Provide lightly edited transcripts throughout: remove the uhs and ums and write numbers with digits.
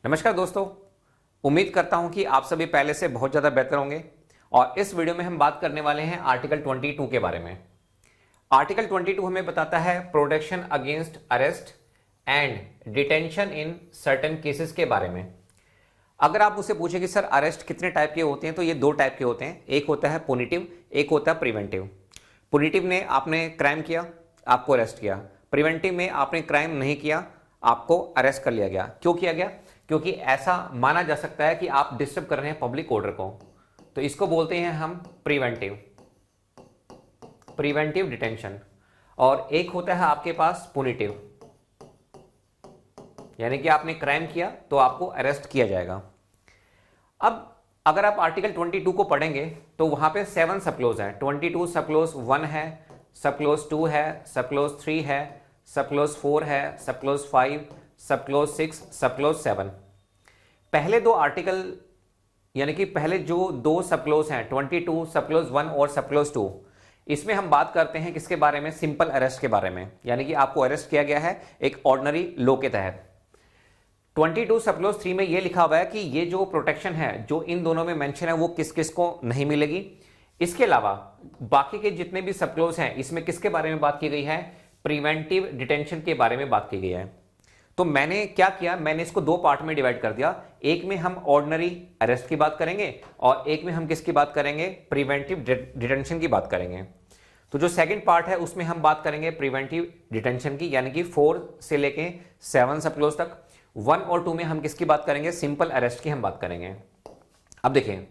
नमस्कार दोस्तों, उम्मीद करता हूं कि आप सभी पहले से बहुत ज़्यादा बेहतर होंगे। और इस वीडियो में हम बात करने वाले हैं आर्टिकल 22 के बारे में। आर्टिकल 22 हमें बताता है protection against arrest and detention in certain cases के बारे में। अगर आप मुझसे पूछे कि सर अरेस्ट कितने टाइप के होते हैं, तो ये दो टाइप के होते हैं। एक होता है पुनिटिव, एक होता है प्रिवेंटिव। पुनिटिव ने आपने क्राइम किया, आपको अरेस्ट किया। प्रिवेंटिव में आपने क्राइम नहीं किया, आपको अरेस्ट कर लिया गया। क्यों किया गया? क्योंकि ऐसा माना जा सकता है कि आप डिस्टर्ब कर रहे हैं पब्लिक ऑर्डर को, तो इसको बोलते हैं हम प्रिवेंटिव डिटेंशन। और एक होता है आपके पास पुनिटिव, यानी कि आपने क्राइम किया तो आपको अरेस्ट किया जाएगा। अब अगर आप आर्टिकल 22 को पढ़ेंगे तो वहां पे 7 सब क्लोज है। 22 सब क्लोज 1 है, सब क्लोज 2 है, सब क्लोज 3 है, सब क्लोज 4 है, सब क्लोज 5, सब क्लोज 6, सब क्लोज 7। पहले दो आर्टिकल यानी कि पहले जो दो सब क्लोज हैं 22 सब क्लोज 1 और सब क्लोज 2, इसमें हम बात करते हैं किसके बारे में? सिंपल अरेस्ट के बारे में, यानी कि आपको अरेस्ट किया गया है एक ऑर्डिनरी लॉ के तहत। 22 सब क्लोज 3 में यह लिखा हुआ है कि ये जो प्रोटेक्शन है जो इन दोनों में मेंशन है वो किस किस को नहीं मिलेगी। इसके अलावा बाकी के जितने भी सब क्लोज हैं इसमें किसके बारे में बात की गई है? प्रिवेंटिव डिटेंशन के बारे में बात की गई है। तो मैंने क्या किया, मैंने इसको दो पार्ट में डिवाइड कर दिया। एक में हम ऑर्डिनरी अरेस्ट की बात करेंगे और एक में हम किसकी बात करेंगे? प्रिवेंटिव डिटेंशन की बात करेंगे। तो जो सेकंड पार्ट है उसमें हम बात करेंगे प्रिवेंटिव डिटेंशन की, यानी कि 4 से लेके 7 सब क्लोज तक। 1 और 2 में हम किसकी बात करेंगे? सिंपल अरेस्ट की हम बात करेंगे। अब देखिए,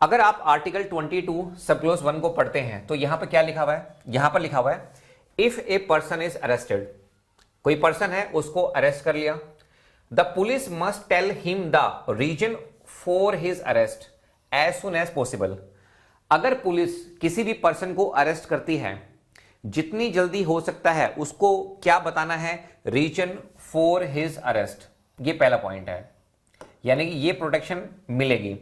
अगर आप आर्टिकल 22 सब क्लोज 1 को पढ़ते हैं तो यहां पर क्या लिखा हुआ है? यहां पर लिखा हुआ है if a person is arrested, कोई पर्सन है उसको अरेस्ट कर लिया, the police must tell him the reason for his arrest as soon as possible. अगर पुलिस किसी भी पर्सन को अरेस्ट करती है, जितनी जल्दी हो सकता है उसको क्या बताना है? Reason for his arrest. ये पहला पॉइंट है, यानी कि ये प्रोटेक्शन मिलेगी।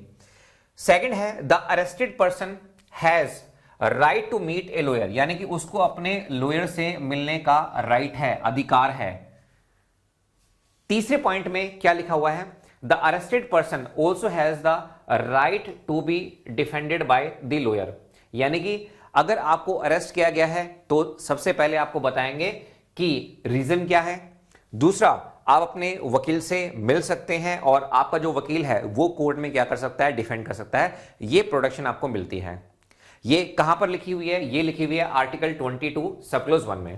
सेकंड है the arrested person has right to meet a lawyer, यानी कि उसको अपने लॉयर से मिलने का राइट है, अधिकार है। तीसरे पॉइंट में क्या लिखा हुआ है? The arrested person also has the right to be defended by the lawyer, यानी कि अगर आपको अरेस्ट किया गया है तो सबसे पहले आपको बताएंगे कि रीजन क्या है। दूसरा, आप अपने वकील से मिल सकते हैं और आपका जो वकील है वो कोर्ट में क्या कर सकता है? डिफेंड कर सकता है। ये प्रोटेक्शन आपको मिलती है। ये कहां पर लिखी हुई है? ये लिखी हुई है आर्टिकल 22 सब क्लोज 1 में।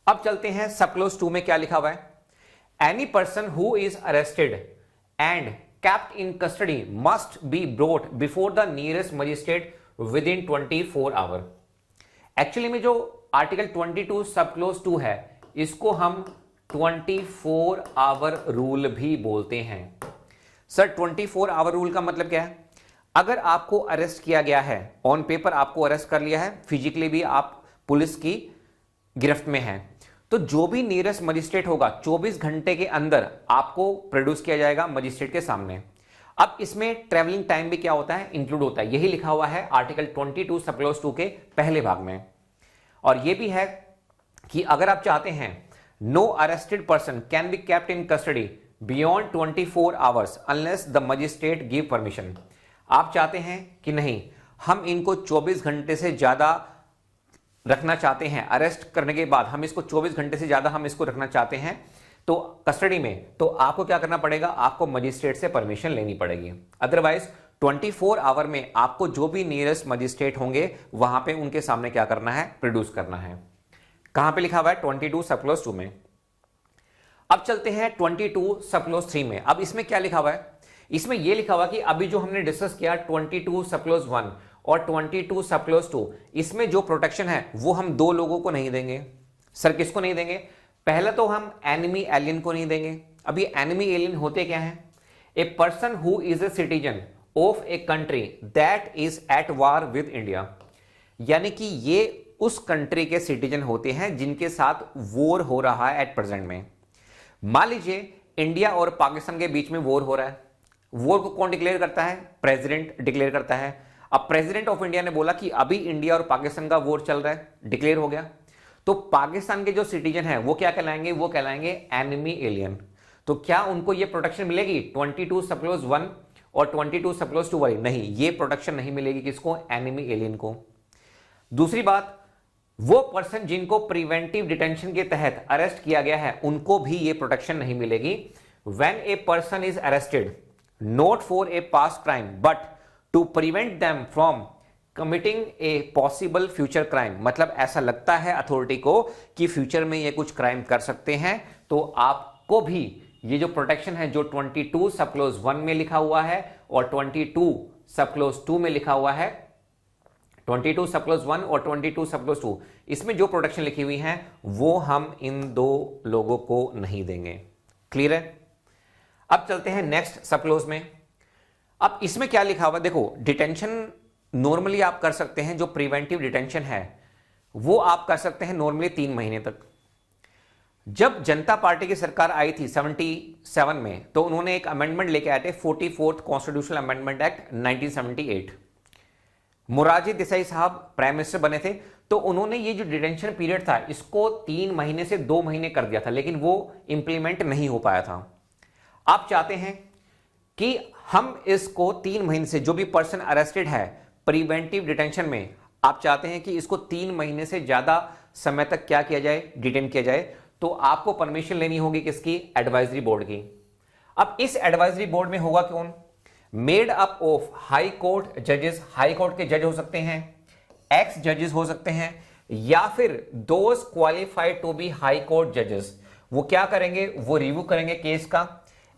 अब चलते हैं सब क्लोज 2 में क्या लिखा हुआ है? Any person who is arrested and kept in custody must be brought before the nearest magistrate within 24 hour. Actually में जो आर्टिकल 22 सब क्लोज 2 है इसको हम 24 आवर रूल भी बोलते हैं। सर 24 आवर रूल का मतलब क्या है? अगर आपको अरेस्ट किया गया है, ऑन पेपर आपको अरेस्ट कर लिया है, फिजिकली भी आप पुलिस की गिरफ्त में हैं, तो जो भी नियरेस्ट मजिस्ट्रेट होगा 24 घंटे के अंदर आपको प्रोड्यूस किया जाएगा मजिस्ट्रेट के सामने। अब इसमें ट्रेवलिंग टाइम भी क्या होता है? इंक्लूड होता है। यही लिखा हुआ है आर्टिकल 22 सब क्लोज 2 के पहले भाग में। और यह भी है कि अगर आप चाहते हैं no arrested person can be kept in custody beyond 24 hours unless the magistrate give permission. आप चाहते हैं कि नहीं, हम इनको 24 घंटे से ज्यादा रखना चाहते हैं, अरेस्ट करने के बाद हम इसको 24 घंटे से ज्यादा हम इसको रखना चाहते हैं तो कस्टडी में, तो आपको क्या करना पड़ेगा? आपको मजिस्ट्रेट से परमिशन लेनी पड़ेगी। अदरवाइज 24 आवर में आपको जो भी नियरेस्ट मजिस्ट्रेट होंगे वहां पे उनके सामने क्या करना है? प्रोड्यूस करना है। कहां पे लिखा हुआ है? 22 सब क्लोज 2 में। अब चलते हैं 22 सब क्लोज 3 में। अब इसमें क्या लिखा हुआ है? इसमें यह लिखा हुआ कि अभी जो हमने डिस्कस किया 22 सब क्लोज 1 और 22 सब क्लोज 2, इसमें जो प्रोटेक्शन है वो हम दो लोगों को नहीं देंगे। सर किसको नहीं देंगे? पहला तो हम एनिमी एलियन को नहीं देंगे। अब ये एनिमी एलियन होते क्या हैं? A person who is a citizen of a country that is at war with India, यानी कि ये उस कंट्री के सिटीजन होते हैं जिनके साथ वॉर हो रहा है एट प्रेजेंट में। मान लीजिए इंडिया और पाकिस्तान के बीच में वॉर हो रहा है। वॉर को कौन डिक्लेयर करता है? प्रेसिडेंट डिक्लेयर करता है। अब प्रेसिडेंट ऑफ इंडिया ने बोला कि अभी इंडिया और पाकिस्तान का वॉर चल रहा है, डिक्लेयर हो गया, तो पाकिस्तान के जो सिटीजन हैं वो क्या कहलाएंगे? वो कहलाएंगे एनिमी एलियन। तो क्या उनको ये प्रोटेक्शन मिलेगी 22 सब क्लॉज 1 और 22 सब क्लॉज 2 वाली? नहीं, ये प्रोटेक्शन नहीं मिलेगी किसको? एनिमी एलियन को। दूसरी बात, वो पर्सन जिनको प्रिवेंटिव डिटेंशन के तहत अरेस्ट किया गया है उनको भी ये प्रोटेक्शन नहीं मिलेगी। When a person is arrested not for a past crime but to prevent them from committing a possible future crime, मतलब ऐसा लगता है अथॉरिटी को कि फ्यूचर में ये कुछ क्राइम कर सकते हैं, तो आपको भी ये जो प्रोटेक्शन है जो 22 सब क्लॉज 1 में लिखा हुआ है और 22 सब क्लॉज 2 में लिखा हुआ है, 22 सब क्लॉज 1 और 22 सब क्लॉज 2, इसमें जो प्रोटेक्शन लिखी हुई है वो हम इन दो लोगों को नहीं देंगे। क्लियर है? अब चलते हैं नेक्स्ट सब क्लॉज में। अब इसमें क्या लिखा हुआ? देखो, डिटेंशन नॉर्मली आप कर सकते हैं, जो प्रिवेंटिव डिटेंशन है वो आप कर सकते हैं नॉर्मली 3 महीने तक। जब जनता पार्टी की सरकार आई थी 77 में, तो उन्होंने एक अमेंडमेंट लेके आए थे, 44th constitutional amendment act 1978। Morarji Desai साहब प्राइम मिनिस्टर बने थे, तो उन्होंने ये जो डिटेंशन पीरियड था इसको 3 महीने से 2 महीने कर दिया था, लेकिन वो इंप्लीमेंट नहीं हो पाया था। आप चाहते हैं कि हम इसको 3 महीने से, जो भी पर्सन अरेस्टेड है प्रिवेंटिव डिटेंशन में, आप चाहते हैं कि इसको 3 महीने से ज्यादा समय तक क्या किया जाए? डिटेन किया जाए। तो आपको परमिशन लेनी होगी किसकी? एडवाइजरी बोर्ड की। अब इस एडवाइजरी बोर्ड में होगा कौन? Made up of high court जजेस, हाई कोर्ट के जज हो सकते हैं, एक्स जजेस हो सकते हैं, या फिर those qualified to be high court जजेस। वो क्या करेंगे? वो रिव्यू करेंगे केस का,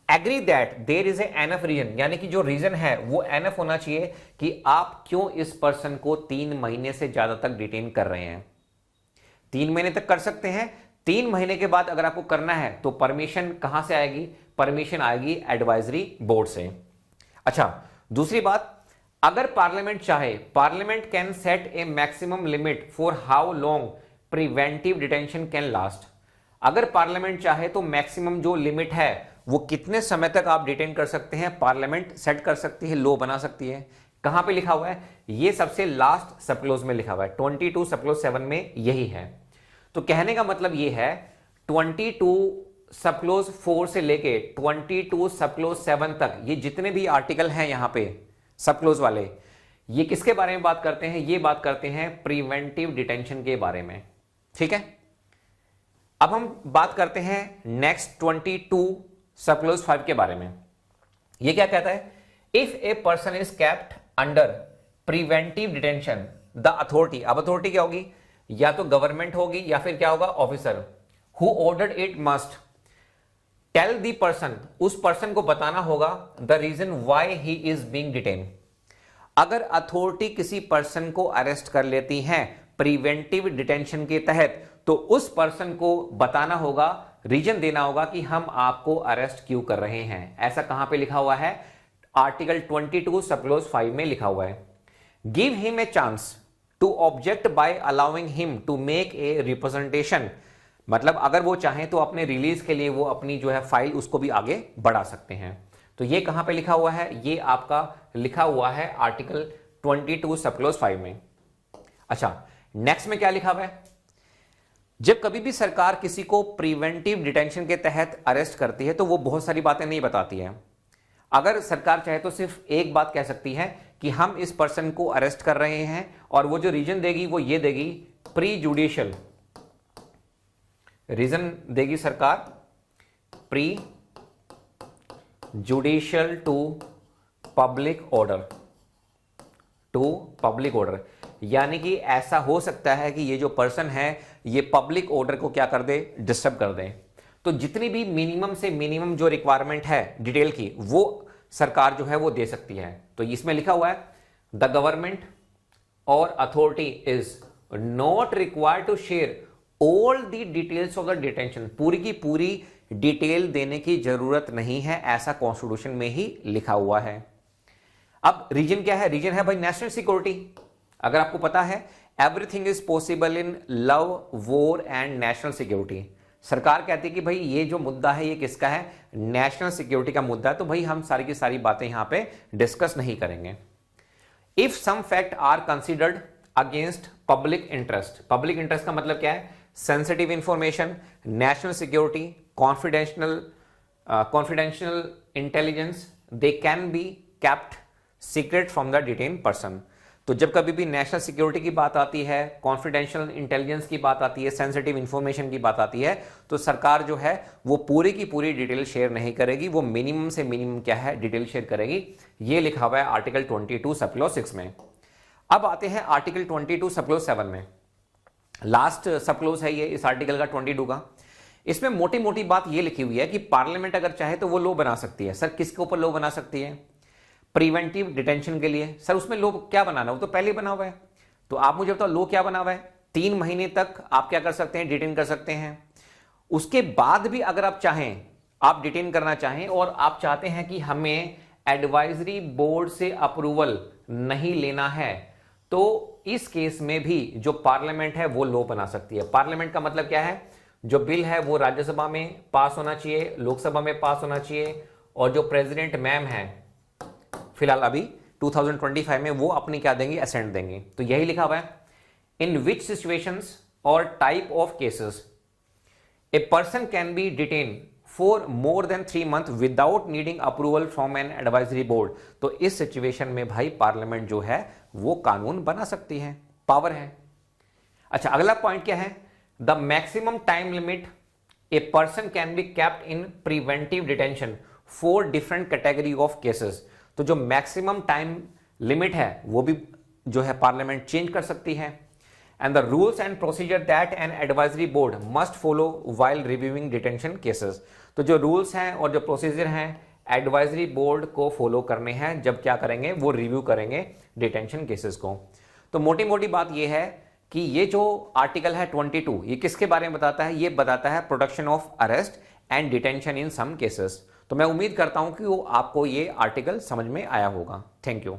agree that there is enough reason, यानी कि जो रीजन है वो एनफ होना चाहिए कि आप क्यों इस पर्सन को 3 महीने से ज्यादा तक डिटेन कर रहे हैं। 3 महीने तक कर सकते हैं, 3 महीने के बाद अगर आपको करना है तो परमिशन कहां से आएगी? परमिशन आएगी एडवाइजरी बोर्ड से। अच्छा, दूसरी बात, अगर पार्लियामेंट चाहे, parliament can set A maximum limit for how long preventive detention can last. अगर पार्लियामेंट चाहे तो मैक्सिमम जो लिमिट है वो कितने समय तक आप डिटेन कर सकते हैं, पार्लियामेंट सेट कर सकती है, लॉ बना सकती है। कहां पे लिखा हुआ है? ये सबसे लास्ट सब क्लॉज में लिखा हुआ है, 22 सब क्लॉज 7 में यही है। तो कहने का मतलब ये है 22 सब क्लॉज 4 से लेके 22 सब क्लॉज 7 तक ये जितने भी आर्टिकल हैं यहां पे सब क्लॉज वाले, ये किसके बारे में बात करते हैं? ये बात करते हैं प्रिवेंटिव डिटेंशन के बारे में। ठीक है, अब हम बात करते हैं नेक्स्ट 22 सब क्लॉज 5 के बारे में। ये क्या कहता है? If a person is kept under preventive detention the authority, अब अथॉरिटी क्या होगी? या तो गवर्नमेंट होगी या फिर क्या होगा? Officer. Who ordered it must tell the person, उस पर्सन को बताना होगा the reason why he is being detain. अगर अथॉरिटी किसी पर्सन को अरेस्ट कर लेती है प्रिवेंटिव डिटेंशन के तहत, तो उस पर्सन को बताना होगा, रीजन देना होगा कि हम आपको अरेस्ट क्यों कर रहे हैं। ऐसा कहां पे लिखा हुआ है? आर्टिकल 22 सब क्लॉज 5 में लिखा हुआ है। Give him a chance to object by allowing him to make a representation, मतलब अगर वो चाहें तो अपने रिलीज के लिए वो अपनी जो है फाइल उसको भी आगे बढ़ा सकते हैं। तो ये कहां पे लिखा हुआ है? ये आपका लिखा हुआ है आर्टिकल 22 सब क्लॉज 5 में। अच्छा, नेक्स्ट में क्या लिखा हुआ है? जब कभी भी सरकार किसी को प्रिवेंटिव डिटेंशन के तहत अरेस्ट करती है तो वो बहुत सारी बातें नहीं बताती है। अगर सरकार चाहे तो सिर्फ एक बात कह सकती है कि हम इस पर्सन को अरेस्ट कर रहे हैं, और वो जो रीजन देगी वो ये देगी, प्री जुडिशियल रीजन देगी सरकार, prejudicial to public order, यानी कि ऐसा हो सकता है कि ये जो पर्सन है ये पब्लिक ऑर्डर को क्या कर दे? डिस्टर्ब कर दे। तो जितनी भी मिनिमम से मिनिमम जो रिक्वायरमेंट है डिटेल की, वो सरकार जो है वो दे सकती है। तो इसमें लिखा हुआ है द गवर्नमेंट और authority is not required to share all the details of the detention, पूरी की पूरी डिटेल देने की जरूरत नहीं है, ऐसा कॉन्स्टिट्यूशन में ही लिखा हुआ है। अब रीजन क्या है? रीजन है भाई नेशनल सिक्योरिटी। अगर आपको पता है everything is possible in love, war and national security, सरकार कहती है कि भाई ये जो मुद्दा है ये किसका है? नेशनल सिक्योरिटी का मुद्दा है, तो भाई हम सारी की सारी बातें यहां पे डिस्कस नहीं करेंगे। If some fact are considered against public interest, public interest का मतलब क्या है? Sensitive information, national security, confidential confidential intelligence they can be kept secret from the detained person। तो जब कभी भी नेशनल सिक्योरिटी की बात आती है, कॉन्फिडेंशियल इंटेलिजेंस की बात आती है, सेंसिटिव इंफॉर्मेशन की बात आती है, तो सरकार जो है वो पूरी की पूरी डिटेल शेयर नहीं करेगी, वो मिनिमम से मिनिमम क्या है डिटेल शेयर करेगी। ये लिखा हुआ है आर्टिकल 22 सब क्लॉज 6 में। अब आते हैं आर्टिकल 22 सब क्लॉज 7 में। लास्ट सब क्लॉज है ये इस आर्टिकल का 22 का। इसमें मोटी मोटी बात ये लिखी हुई है कि पार्लियामेंट अगर चाहे तो वो लॉ बना सकती है। सर किसके ऊपर लॉ बना सकती है? प्रिवेंटिव डिटेंशन के लिए। सर उसमें लॉ क्या बनाना, वो तो पहले बना हुआ है। तो आप मुझे बताओ लॉ क्या बना हुआ है? 3 महीने तक आप क्या कर सकते हैं, डिटेन कर सकते हैं। उसके बाद भी अगर आप चाहें, आप डिटेन करना चाहें और आप चाहते हैं कि हमें एडवाइजरी बोर्ड से अप्रूवल नहीं लेना है, तो इस केस में भी जो पार्लियामेंट है वो लॉ बना सकती है। पार्लियामेंट का मतलब क्या है? जो बिल है वो राज्यसभा में पास होना चाहिए, लोकसभा में पास होना चाहिए, और जो प्रेसिडेंट मैम है फिलहाल अभी 2025 में वो अपनी क्या देंगे, असेंट देंगे। तो यही लिखा हुआ है, इन विच सिचुएशंस और type of cases a person can be detain for more than 3 months without needing approval from an advisory board. तो इस सिचुएशन में भाई पार्लियामेंट जो है वो कानून बना सकती है, पावर है। अच्छा, अगला पॉइंट क्या है? The maximum time limit A person can be kept in preventive detention for different category of cases. तो जो मैक्सिमम टाइम लिमिट है वो भी जो है पार्लियामेंट चेंज कर सकती है। And the rules and procedure that N advisory board must follow while reviewing detention cases. तो जो रूल्स हैं और जो प्रोसीजर हैं एडवाइजरी बोर्ड को फॉलो करने हैं जब क्या करेंगे, वो रिव्यू करेंगे डिटेंशन केसेस को। तो मोटी मोटी बात ये है कि ये जो आर्टिकल है 22 ये किसके बारे में बताता है? ये बताता है protection of arrest and detention in some cases. तो मैं उम्मीद करता हूं कि वो आपको ये आर्टिकल समझ में आया होगा। Thank you.